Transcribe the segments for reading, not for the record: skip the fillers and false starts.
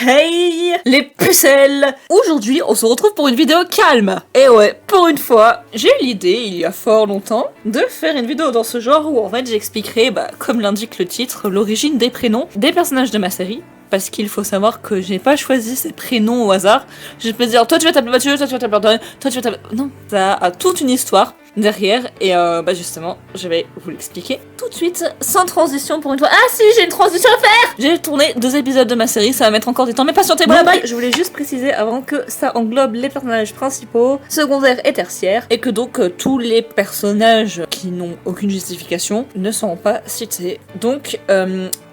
Hey les pucelles! Aujourd'hui, on se retrouve pour une vidéo calme. Et ouais, pour une fois, j'ai eu l'idée, il y a fort longtemps, de faire une vidéo dans ce genre où en fait j'expliquerai, comme l'indique le titre, l'origine des prénoms des personnages de ma série. Parce qu'il faut savoir que j'ai pas choisi ces prénoms au hasard. Je peux dire, toi tu vas t'appeler Mathieu, toi tu vas t'appeler Antoine, toi tu vas t'appeler... Non, ça a toute une histoire derrière. Et justement, je vais vous l'expliquer tout de suite, sans transition pour une fois. Ah si, j'ai une transition à faire. J'ai tourné 2 épisodes de ma série, ça va mettre encore du temps, mais patientez-moi. Je voulais juste préciser avant que ça englobe les personnages principaux, secondaires et tertiaires, et que donc tous les personnages qui n'ont aucune justification ne seront pas cités. Donc,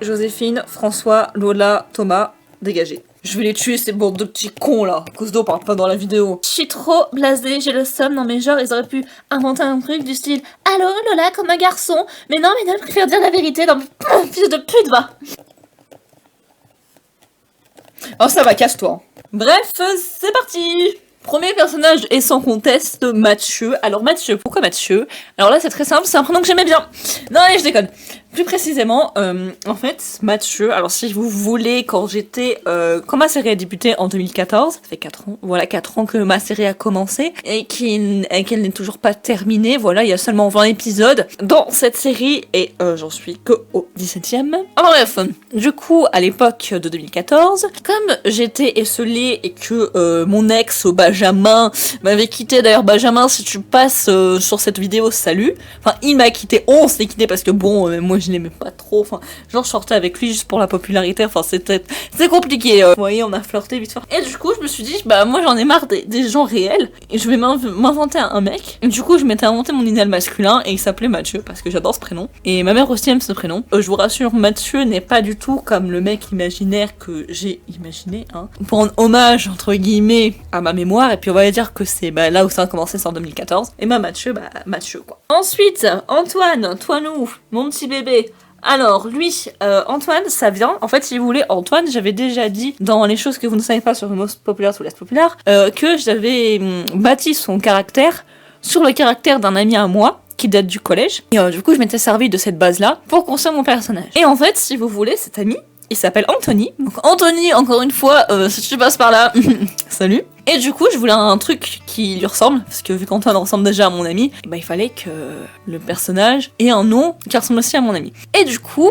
Joséphine, François, Lola, Thomas, dégagez. Je vais les tuer ces bandes de petits cons là, à cause d'eau parle pas dans la vidéo. Je suis trop blasée, j'ai le seum, non mais genre ils auraient pu inventer un truc du style « Allô Lola comme un garçon ?» Mais non mais non, je préfère dire la vérité, non mais fils de pute va. Oh ça va, casse-toi. Bref, c'est parti. Premier personnage est sans conteste Mathieu. Alors Mathieu, pourquoi Mathieu? Alors là c'est très simple, c'est un prénom que j'aimais bien. Non allez, je déconne. Plus précisément, en fait, Mathieu, alors si vous voulez, quand ma série a débuté en 2014, ça fait 4 ans, voilà 4 ans que ma série a commencé, et qu'elle n'est toujours pas terminée, voilà, il y a seulement 20 épisodes dans cette série, et j'en suis que au 17ème. Enfin bref, du coup, à l'époque de 2014, comme j'étais esselée et que mon ex, Benjamin, m'avait quitté, d'ailleurs Benjamin, si tu passes sur cette vidéo, salut, enfin il m'a quitté, on s'est quitté parce que bon, moi je l'aimais pas trop, enfin genre je sortais avec lui juste pour la popularité, enfin c'est compliqué, vous voyez, on a flirté vite fait. Et du coup je me suis dit, moi j'en ai marre des gens réels, et je vais m'inventer un mec. Et du coup je m'étais inventé mon idéal masculin, et il s'appelait Mathieu, parce que j'adore ce prénom, et ma mère aussi aime ce prénom. Je vous rassure, Mathieu n'est pas du tout comme le mec imaginaire que j'ai imaginé, hein, pour rendre hommage, entre guillemets, à ma mémoire, et puis on va dire que c'est là où ça a commencé, c'est en 2014, et Mathieu, Mathieu quoi. Ensuite, Antoine, Toinou, mon petit bébé. Alors lui, Antoine, ça vient, en fait si vous voulez, Antoine, j'avais déjà dit dans les choses que vous ne savez pas sur le Most Populaire ou Less Populaire, que j'avais bâti son caractère sur le caractère d'un ami à moi, qui date du collège, et du coup je m'étais servi de cette base-là pour construire mon personnage. Et en fait, si vous voulez, cet ami, il s'appelle Anthony. Donc Anthony, encore une fois, si tu passes par là, salut. Et du coup, je voulais un truc qui lui ressemble, parce que vu qu'Antoine ressemble déjà à mon ami, il fallait que le personnage ait un nom qui ressemble aussi à mon ami. Et du coup,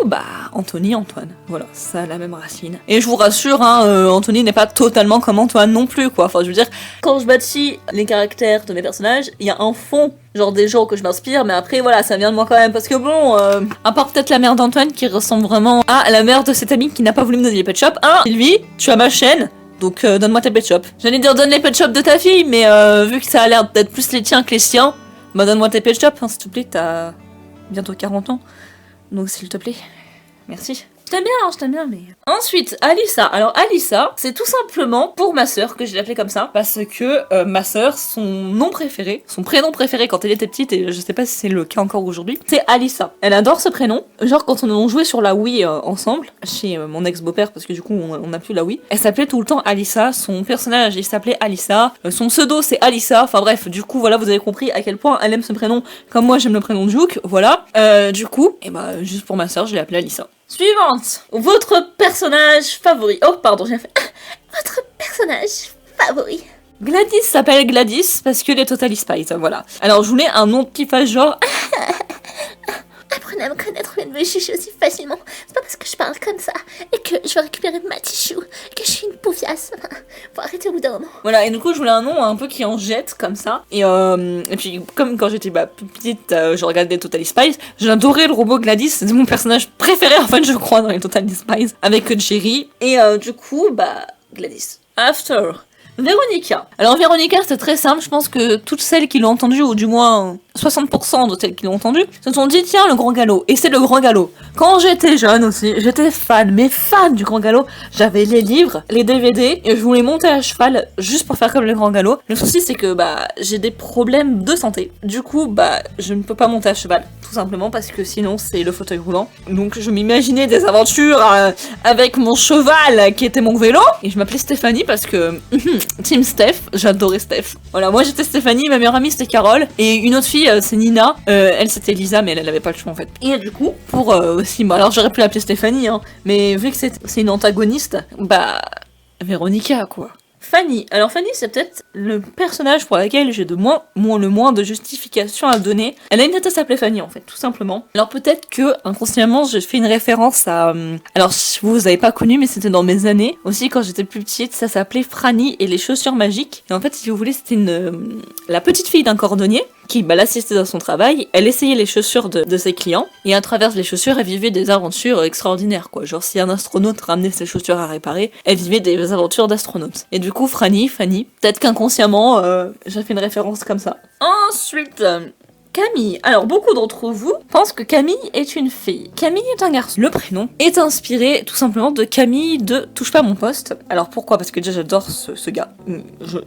Anthony, Antoine. Voilà, ça a la même racine. Et je vous rassure, Anthony n'est pas totalement comme Antoine non plus, quoi. Enfin, je veux dire, quand je bâtis les caractères de mes personnages, il y a un fond, genre des gens que je m'inspire, mais après, voilà, ça vient de moi quand même, parce que bon, à part peut-être la mère d'Antoine qui ressemble vraiment à la mère de cet ami qui n'a pas voulu me donner les pet shops. Sylvie, tu as ma chaîne. Donc donne-moi tes pet shops. J'allais dire donne les pet shops de ta fille, mais vu que ça a l'air d'être plus les tiens que les siens, donne-moi tes pet shops, s'il te plaît, t'as bientôt 40 ans. Donc s'il te plaît, merci. Je t'aime bien, mais... Ensuite, Alissa. Alors Alissa, c'est tout simplement pour ma sœur que je l'ai appelée comme ça, parce que ma sœur, son nom préféré, son prénom préféré quand elle était petite, et je sais pas si c'est le cas encore aujourd'hui, c'est Alissa. Elle adore ce prénom. Genre quand on jouait sur la Wii ensemble, chez mon ex-beau-père, parce que du coup on n'a plus la Wii, elle s'appelait tout le temps Alissa, son personnage il s'appelait Alissa, son pseudo c'est Alissa, enfin bref, du coup voilà, vous avez compris à quel point elle aime ce prénom, comme moi j'aime le prénom de Duke, voilà. Du coup, juste pour ma sœur, je l'ai appelée Alissa. Suivante, votre personnage favori. Oh pardon, j'ai fait votre personnage favori. Gladys s'appelle Gladys parce que les Totally Spies, voilà. Alors je voulais un nom qui fasse genre apprenez à me connaître, vous me chucher aussi facilement. C'est pas parce que je parle comme ça et que je vais récupérer ma tichou que je suis une poufiasse. Faut arrêter au bout d'un moment. Voilà, et du coup je voulais un nom un peu qui en jette comme ça. Et puis comme quand j'étais plus petite, je regardais Totally Spies, j'adorais le robot Gladys, c'est mon personnage préféré en fait je crois dans les Totally Spies, avec Jerry. Et du coup Gladys. After. Véronica. Alors Véronica, c'est très simple, je pense que toutes celles qui l'ont entendu, ou du moins 60% de celles qui l'ont entendu, se sont dit tiens le grand galop, et c'est le grand galop. Quand j'étais jeune aussi, j'étais fan du grand galop, j'avais les livres, les DVD, et je voulais monter à cheval juste pour faire comme le grand galop. Le souci c'est que j'ai des problèmes de santé, du coup je ne peux pas monter à cheval, tout simplement parce que sinon c'est le fauteuil roulant. Donc je m'imaginais des aventures avec mon cheval qui était mon vélo, et je m'appelais Stéphanie parce que Team Steph, j'adorais Steph. Voilà, moi j'étais Stéphanie, ma meilleure amie c'était Carole, et une autre fille c'est Nina, elle c'était Lisa, mais elle avait pas le choix en fait. Et du coup, pour aussi, alors j'aurais pu l'appeler Stéphanie, mais vu que c'est une antagoniste, Véronica, quoi. Fanny. Alors Fanny, c'est peut-être le personnage pour lequel j'ai le moins de justification à donner. Elle a une tête à s'appeler Fanny, en fait, tout simplement. Alors peut-être que, inconsciemment, je fais une référence à... alors, vous avez pas connu, mais c'était dans mes années. Aussi, quand j'étais plus petite, ça s'appelait Franny et les chaussures magiques. Et en fait, si vous voulez, c'était la petite fille d'un cordonnier qui l'assistait dans son travail. Elle essayait les chaussures de ses clients. Et à travers les chaussures, elle vivait des aventures extraordinaires, quoi. Genre, si un astronaute ramenait ses chaussures à réparer, elle vivait des aventures d'astronaute. Et du coup, Fanny, peut-être qu'inconsciemment, j'ai fait une référence comme ça. Ensuite, Camille. Alors, beaucoup d'entre vous pensent que Camille est une fille. Camille est un garçon. Le prénom est inspiré tout simplement de Camille de Touche pas à mon poste. Alors, pourquoi? Parce que déjà, j'adore ce gars.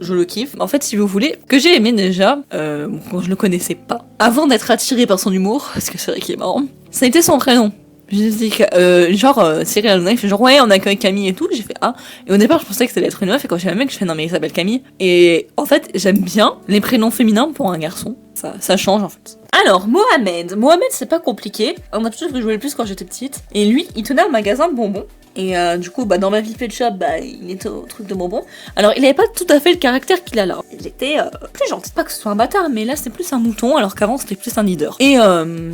Je le kiffe. En fait, si vous voulez, que j'ai aimé déjà, quand je le connaissais pas, avant d'être attiré par son humour, parce que c'est vrai qu'il est marrant, ça a été son prénom. J'ai dit, Cyril Hanouna, il fait genre, ouais, on accueille Camille et tout. J'ai fait, ah. Et au départ, je pensais que c'était être une meuf. Et quand j'ai un mec, je fais, non, mais il s'appelle Camille. Et en fait, j'aime bien les prénoms féminins pour un garçon. Ça change, en fait. Alors, Mohamed. Mohamed, c'est pas compliqué. On a toujours joué le plus quand j'étais petite. Et lui, il tenait un magasin de bonbons. Et du coup, dans ma vie pet shop, il était au truc de bonbons. Alors, il avait pas tout à fait le caractère qu'il a là. Il était plus gentil. Pas que ce soit un bâtard, mais là, c'est plus un mouton, alors qu'avant, c'était plus un leader. Et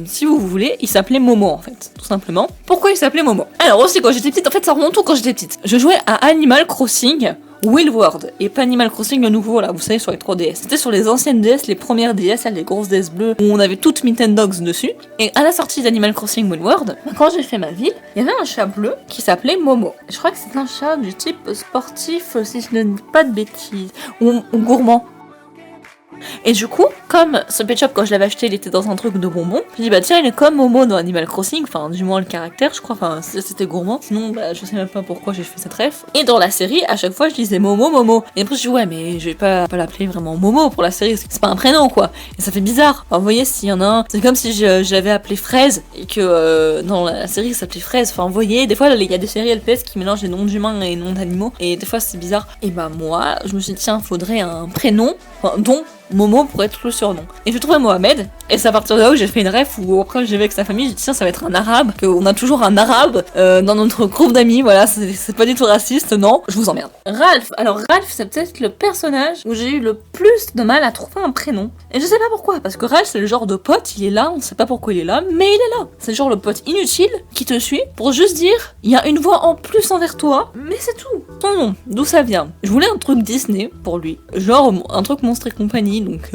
si vous voulez, il s'appelait Momo, en fait, tout simplement. Pourquoi il s'appelait Momo? Alors aussi, quand j'étais petite, en fait, ça remonte tout quand j'étais petite. Je jouais à Animal Crossing Will World, et pas Animal Crossing le nouveau là, vous savez, sur les 3DS. C'était sur les anciennes DS, les premières DS, les grosses DS bleues, où on avait toutes Nintendogs dessus. Et à la sortie d'Animal Crossing Will World, quand j'ai fait ma ville, il y avait un chat bleu qui s'appelait Momo. Je crois que c'est un chat du type sportif, si je ne dis pas de bêtises, ou gourmand. Et du coup, comme ce pet shop, quand je l'avais acheté, il était dans un truc de bonbons, je dis bah tiens, il est comme Momo dans Animal Crossing, enfin du moins le caractère, je crois, enfin c'était gourmand, sinon je sais même pas pourquoi j'ai fait cette ref. Et dans la série, à chaque fois je disais Momo. Et après je dis ouais, mais je vais pas l'appeler vraiment Momo pour la série, c'est pas un prénom quoi. Et ça fait bizarre. Enfin, vous voyez, s'il y en a un, c'est comme si je l'avais appelé Fraise et que dans la série il s'appelait Fraise. Enfin, vous voyez, des fois il y a des séries LPS qui mélangent les noms d'humains et les noms d'animaux, et des fois c'est bizarre. Et bah moi, je me suis dit tiens, faudrait un prénom, enfin, dont Momo pourrait être le surnom. Et je trouvais Mohamed, et c'est à partir de là où j'ai fait une ref où après j'ai vu avec sa famille, j'ai dit tiens, ça va être un arabe, qu'on a toujours un arabe dans notre groupe d'amis, voilà, c'est pas du tout raciste, non, je vous emmerde. Ralph, alors Ralph c'est peut-être le personnage où j'ai eu le plus de mal à trouver un prénom. Et je sais pas pourquoi, parce que Ralph c'est le genre de pote, il est là, on sait pas pourquoi il est là, mais il est là. C'est le genre de pote inutile qui te suit pour juste dire, il y a une voix en plus envers toi, mais c'est tout. Son nom, d'où ça vient. Je voulais un truc Disney pour lui, genre un truc Monstre et compagnie. Donc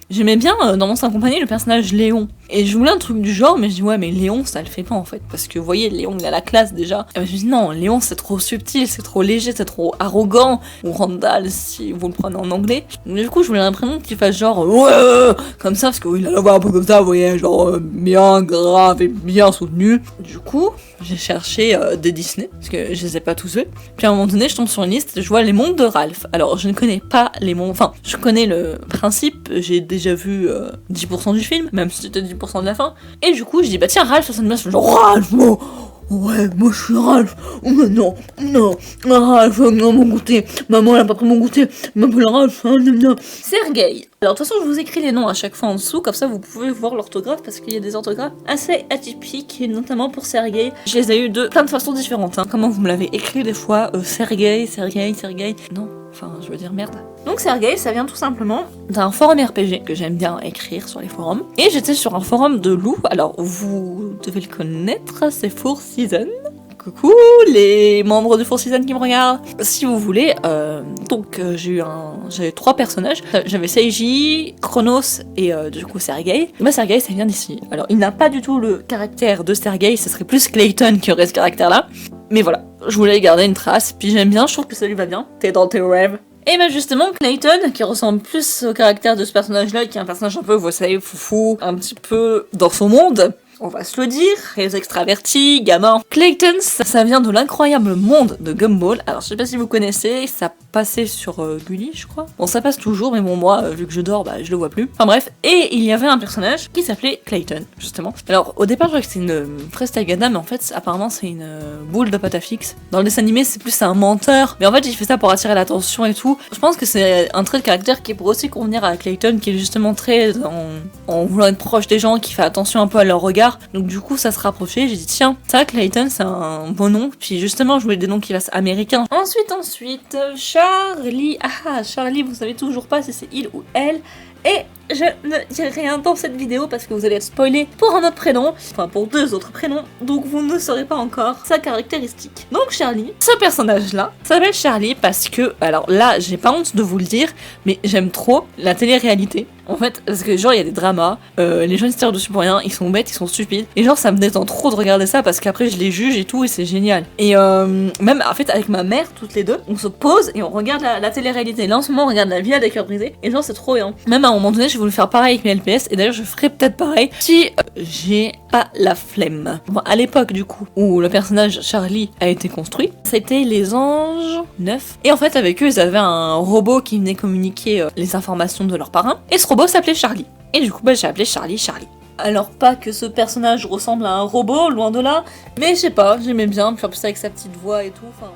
j'aimais bien dans Monstre et compagnie le personnage Léon. Et je voulais un truc du genre, mais je dis ouais, mais Léon ça le fait pas en fait. Parce que vous voyez, Léon il a la classe déjà. Et je me dis non, Léon c'est trop subtil, c'est trop léger, c'est trop arrogant. Ou Randall si vous le prenez en anglais. Donc, du coup, je voulais un prénom qui fasse genre ouais, comme ça, parce qu'il a la voix un peu comme ça, vous voyez, genre bien grave et bien soutenu. Du coup, j'ai cherché des Disney, parce que je les ai pas tous vus. Puis à un moment donné, je tombe sur une liste, je vois les mondes de Ralph. Alors, je ne connais pas les mondes, enfin, je connais le principe, j'ai déjà vu 10% du film, même si c'était 10% de la fin. Et du coup, je dis, bah tiens, Ralph, ça sonne bien, je fais genre Ralph, oh, ouais, moi je suis Ralph. Oh, mais non, Ralph, non, mon goûter. Maman, elle a pas pris mon goûter. M'appelle Ralph, non. Sergei. Alors, de toute façon, je vous écris les noms à chaque fois en dessous, comme ça vous pouvez voir l'orthographe, parce qu'il y a des orthographes assez atypiques, et notamment pour Sergei. Je les ai eu de plein de façons différentes. Hein. Comment vous me l'avez écrit des fois, Sergei. Non, enfin, je veux dire merde. Donc Sergei, ça vient tout simplement d'un forum RPG que j'aime bien écrire sur les forums. Et j'étais sur un forum de loup, alors vous devez le connaître, c'est Four Seasons. Coucou les membres de Four Seasons qui me regardent. Si vous voulez, j'avais 3 personnages. J'avais Seiji, Chronos et du coup Sergei. Moi Sergei ça vient d'ici. Alors il n'a pas du tout le caractère de Sergei, ce serait plus Clayton qui aurait ce caractère là. Mais voilà, je voulais garder une trace, puis j'aime bien, je trouve que ça lui va bien. T'es dans tes rêves. Et ben justement, Clayton, qui ressemble plus au caractère de ce personnage-là, qui est un personnage un peu, vous savez, foufou, un petit peu dans son monde, on va se le dire, très extraverti, gamin. Clayton, ça vient de l'incroyable monde de Gumball. Alors je sais pas si vous connaissez, ça passait sur Gulli, je crois. Bon, ça passe toujours, mais bon, moi, vu que je dors, je le vois plus. Enfin bref, et il y avait un personnage qui s'appelait Clayton, justement. Alors au départ, je croyais que c'était une Frestagana, mais en fait, apparemment, c'est une boule de pâte à fixe. Dans le dessin animé, c'est plus un menteur, mais en fait, il fait ça pour attirer l'attention et tout. Je pense que c'est un trait de caractère qui pourrait aussi convenir à Clayton, qui est justement très en voulant être proche des gens, qui fait attention un peu à leur regard. Edgar. Donc du coup ça se rapprochait, j'ai dit tiens, ça Clayton c'est un bon nom. Puis justement je voulais des noms qui fassent américains. Ensuite, Charlie. Ah, Charlie, vous savez toujours pas si c'est il ou elle. Et je ne dirai rien dans cette vidéo parce que vous allez être spoilé pour un autre prénom, enfin pour 2 autres prénoms, donc vous ne saurez pas encore sa caractéristique. Donc Charlie, ce personnage-là s'appelle Charlie parce que, alors là j'ai pas honte de vous le dire, mais j'aime trop la télé-réalité. En fait, parce que genre il y a des dramas, les gens ils se tirent dessus pour rien, ils sont bêtes, ils sont stupides, et genre ça me détend trop de regarder ça parce qu'après je les juge et tout et c'est génial. Et même en fait avec ma mère, toutes les deux, on se pose et on regarde la télé-réalité. Là en ce moment on regarde La Vie à des cœurs brisés, et genre c'est trop bien. Même à un moment donné j'ai voulu faire pareil avec mes LPS, et d'ailleurs je ferai peut-être pareil si j'ai pas la flemme. Bon, à l'époque du coup où le personnage Charlie a été construit, c'était les Anges 9, et en fait avec eux ils avaient un robot qui venait communiquer les informations de leur parrain, et ce robot s'appelait Charlie. Et du coup j'ai appelé Charlie Charlie. Alors pas que ce personnage ressemble à un robot, loin de là, mais je sais pas, j'aimais bien, puis en plus avec sa petite voix et tout, enfin...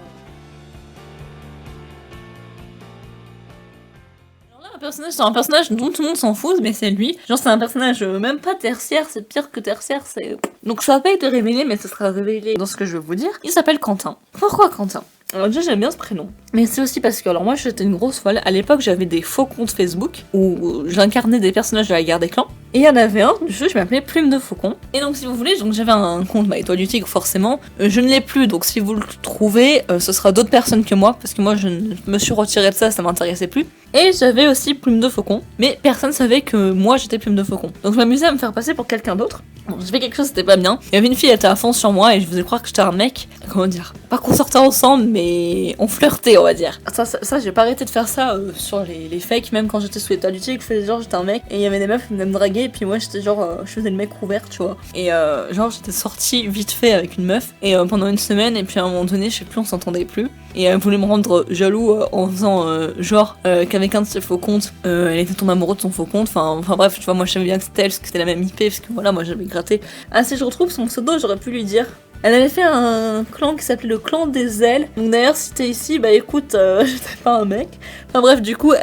Personnage, c'est un personnage dont tout le monde s'en fout, mais c'est lui. Genre c'est un personnage même pas tertiaire, c'est pire que tertiaire, c'est... Donc ça va pas été révélé, mais ça sera révélé dans ce que je vais vous dire. Il s'appelle Quentin. Pourquoi Quentin? Alors déjà j'aime bien ce prénom, mais c'est aussi parce que alors moi j'étais une grosse folle. À l'époque j'avais des faux comptes Facebook où j'incarnais des personnages de la guerre des clans, et il y en avait un du jeu, je m'appelais Plume de Faucon. Et donc si vous voulez, donc j'avais un compte Étoile du Tigre forcément, je ne l'ai plus, donc si vous le trouvez, ce sera d'autres personnes que moi, parce que moi je me suis retirée de ça, ça m'intéressait plus. Et j'avais aussi Plume de Faucon, mais personne savait que moi j'étais Plume de Faucon. Donc je m'amusais à me faire passer pour quelqu'un d'autre. Bon, j'ai fait quelque chose, c'était pas bien. Il y avait une fille, elle était à fond sur moi et je faisais croire que j'étais un mec. Comment dire? Pas qu'on sortait ensemble, mais on flirtait, on va dire. Ça j'ai pas arrêté de faire ça sur les fakes, même quand j'étais sous Étoile du Tigre, je faisais genre j'étais un mec et il y avait des meufs qui venaient me draguer et puis moi j'étais genre, je faisais le mec ouvert, tu vois. Et genre j'étais sortie vite fait avec une meuf et pendant une semaine, et puis à un moment donné, je sais plus, on s'entendait plus. Et elle voulait me rendre jaloux en faisant genre qu'avec un de ses faux comptes, elle était tombée amoureuse de son faux compte. Enfin bref, tu vois, moi je savais bien que c'était elle, parce que c'était la même IP, parce que voilà, moi j'avais gratté. Ah, si je retrouve son pseudo, j'aurais pu lui dire. Elle avait fait un clan qui s'appelait le clan des ailes. Donc d'ailleurs si t'es ici, bah écoute, j'étais pas un mec. Enfin bref, du coup,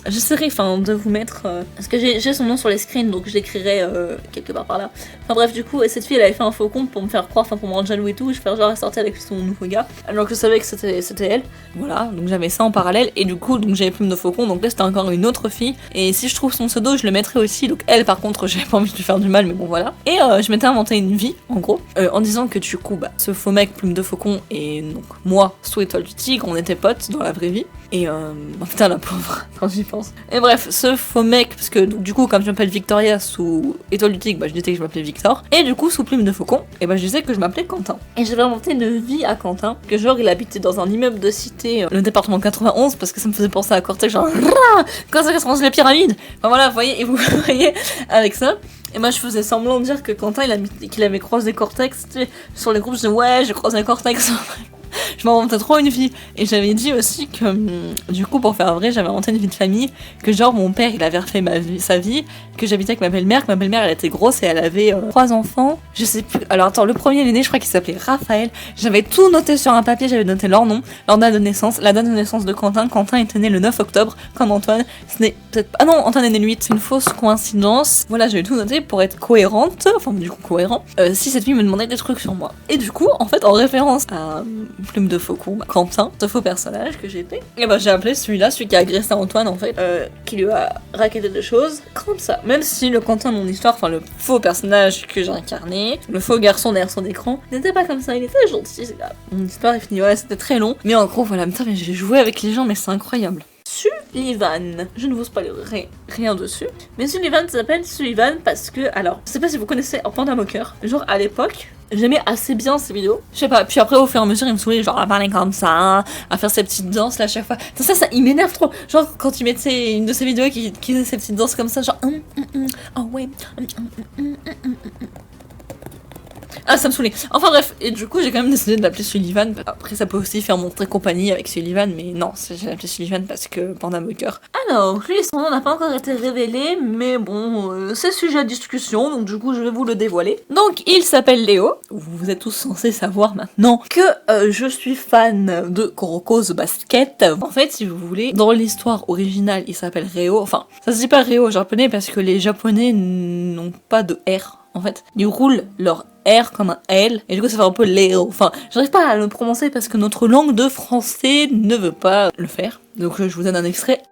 j'essaierai de vous mettre... parce que j'ai son nom sur les screens, donc je l'écrirai quelque part par là. Enfin bref, du coup, cette fille, elle avait fait un faux compte pour me faire croire, pour me rendre jaloux et tout. Je fais genre, elle sortait avec son nouveau gars, alors que je savais que c'était elle. Voilà, donc j'avais ça en parallèle. Et du coup, donc j'avais Plume de Faucon, donc là c'était encore une autre fille. Et si je trouve son pseudo, je le mettrai aussi. Donc elle, par contre, j'avais pas envie de lui faire du mal, mais bon voilà. Et je m'étais inventé une vie, en gros, en disant que du coup, ce faux mec Plume de Faucon et donc moi, sous Étoile du Tigre, on était potes dans la vraie vie. Et putain la pauvre, quand j'y pense. Et bref, ce faux mec, parce que donc, du coup, comme je m'appelle Victoria sous Étoile du Tigre, je disais que je m'appelais Victor. Et du coup, sous Plume de Faucon, et je disais que je m'appelais Quentin. Et j'avais inventé une vie à Quentin, que genre il habitait dans un immeuble de cité, le département 91, parce que ça me faisait penser à Cortex, genre quand ça se les pyramides. Enfin voilà, vous voyez, et vous voyez avec ça. Et moi je faisais semblant de dire que Quentin qu'il avait croisé Cortex, tu sais, sur les groupes, je disais ouais, j'ai croisé Cortex. Je m'inventais trop une vie. Et j'avais dit aussi que, du coup, pour faire vrai, j'avais inventé une vie de famille. Que genre, mon père, il avait refait sa vie. Que j'habitais avec ma belle-mère. Que ma belle-mère, elle était grosse et elle avait 3 enfants. Je sais plus. Alors attends, le premier, l'aîné, je crois qu'il s'appelait Raphaël. J'avais tout noté sur un papier. J'avais noté leur nom, leur date de naissance, la date de naissance de Quentin. Quentin était né le 9 octobre, comme Antoine. Ce n'est peut-être pas... Ah non, Antoine est né le 8. C'est une fausse coïncidence. Voilà, j'avais tout noté pour être cohérente. Enfin, du coup, cohérent. Si cette fille me demandait des trucs sur moi. Et du coup, en fait, en référence à Plume de Faucon, Quentin, ce faux personnage que j'étais, et j'ai appelé celui-là, celui qui a agressé Antoine en fait, qui lui a raquetté des choses, comme ça. Même si le Quentin de mon histoire, le faux personnage que j'ai incarné, le faux garçon derrière son écran, n'était pas comme ça, il était gentil, c'est là. Mon histoire est finie, ouais, c'était très long, mais en gros, voilà, putain, mais j'ai joué avec les gens, mais c'est incroyable. Sullivan. Je ne vous spoilerai rien dessus. Mais Sullivan s'appelle Sullivan parce que, alors, je sais pas si vous connaissez Panda Moqueur. Genre, à l'époque, j'aimais assez bien ses vidéos. Je sais pas, puis après, au fur et à mesure, il me saoulait, genre, à parler comme ça, à faire ses petites danses là à chaque fois. Ça, il m'énerve trop. Genre, quand il mettait une de ses vidéos qui faisait ses petites danses comme ça, genre, oh ouais, ah, ça me saoulait. Enfin bref, et du coup j'ai quand même décidé de l'appeler Sullivan. Après ça peut aussi faire montrer compagnie avec Sullivan, mais non, j'ai appelé Sullivan parce que Panda Moqueur. Alors, lui son nom n'a pas encore été révélé, mais bon, c'est sujet à discussion, donc du coup je vais vous le dévoiler. Donc il s'appelle Léo. Vous êtes tous censés savoir maintenant que je suis fan de Kuroko the Basket. En fait, si vous voulez, dans l'histoire originale il s'appelle Reo. Enfin, ça se dit pas Reo au japonais parce que les japonais n'ont pas de R en fait. Ils roulent leur R comme un L, et du coup ça fait un peu Léo. Enfin, j'arrive pas à le prononcer parce que notre langue de français ne veut pas le faire. Donc je vous donne un extrait.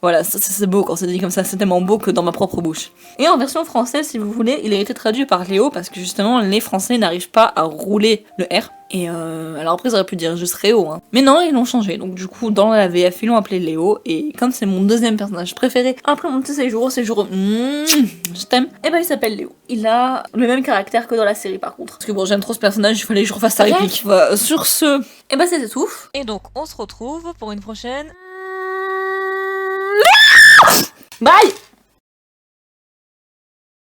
Voilà, c'est beau quand c'est dit comme ça, c'est tellement beau que dans ma propre bouche. Et en version française, si vous voulez, il a été traduit par Léo parce que justement les Français n'arrivent pas à rouler le R. Et alors après, ils auraient pu dire juste Réo, hein. Mais non, ils l'ont changé. Donc du coup, dans la VF, ils l'ont appelé Léo. Et comme c'est mon deuxième personnage préféré, après mon petit séjour, je t'aime, et ben il s'appelle Léo. Il a le même caractère que dans la série par contre. Parce que bon, j'aime trop ce personnage, il fallait que je refasse sa réplique. Voilà, sur ce, et ben c'était tout. Et donc, on se retrouve pour une prochaine... Bye!